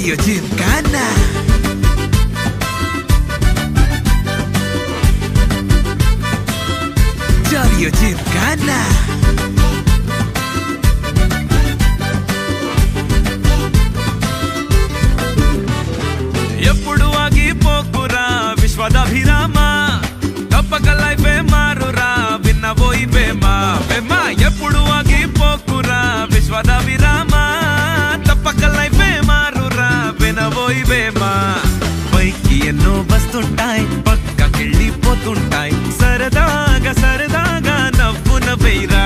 జాలియో జిమ్కానా జాలియో జిమ్కానా ఎప్పుడు ఆగిపోకురా విశ్వదాభిరామ తప్పక లైఫే మారురా విన్నబోయి బేమా బేమా ఎప్పుడు ఆగిపోకురా విశ్వదాభిరామ తప్పక లైఫే మారురా వినబోయి బేమా పైకి ఎన్నో వస్తుంటాయి పక్కకెళ్ళిపోతుంటాయి సరదాగా సరదాగా నవ్వున వేయరా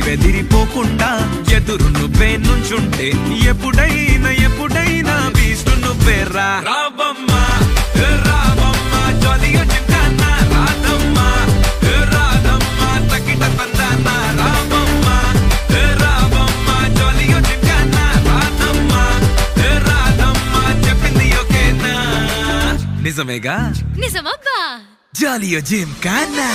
బెదిరిపోకుండా ఎదురు నువ్వే నుంచుంటే ఎప్పుడైనా ఎప్పుడైనా బీస్ట్ నువ్వేరా రావమ్మా రావమ్మా జాలియో జిమ్కానా రాధమ్మా రాధమ్మా తకిట తందానా రావమ్మా రావమ్మా జాలియో జిమ్కానా రాధమ్మా రాధమ్మా చెప్పింది ఓకేనా నిజమేగా నిజమబ్బా జాలియో జిమ్కానా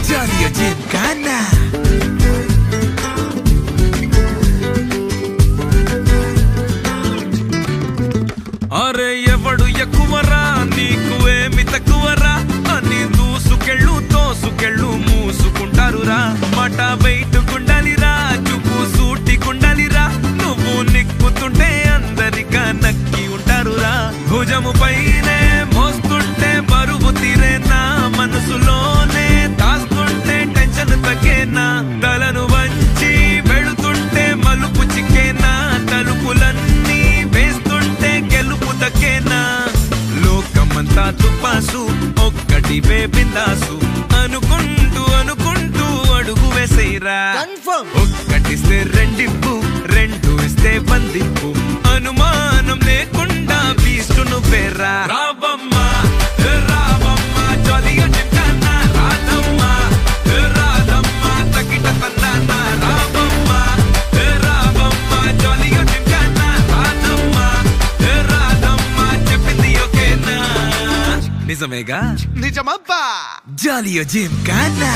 జాలియో జిమ్కానా అరే ఎవడు ఎక్కువరా నీకు ఏమి తక్కువరా అని దూసుకెళ్ళు తోసుకెళ్ళు మూసుకుంటారురా మాట బయటకుండాలిరా చూపు సూటికుండాలిరా నువ్వు నిక్కుతుంటే అందరికా నక్కి ఉంటారురా భుజము పైనే మోస్తుంటే బరువు తీరేనా మనసులోనే దాస్తుంటే టెన్షన్ తగ్గేనా తలను వంచి వెళుతుంటే మలుపు చిక్కేనా తలుపులన్నీ వేస్తుంటే గెలుపు దక్కేనా లోకమంతా తుపాసు ఒక్కటివే బిందాసు అనుకుంటూ అనుకుంటూ అడుగు వేసేరా ఒక్కటిస్తే రెండింపు రెండు ఇస్తే బందింపు అనుమానం లేకుండా బీస్ట్ నువ్వేరా రావమ్మా రావమ్మా జాలియో జిమ్కానా రాధమ్మా రాధమ్మా తకిట తందానా రావమ్మా రావమ్మా జాలియో జిమ్కానా రాధమ్మా రాధమ్మా చెప్పింది ఓకేనా నిజమేగా నిజమబ్బా జాలియో జిమ్కానా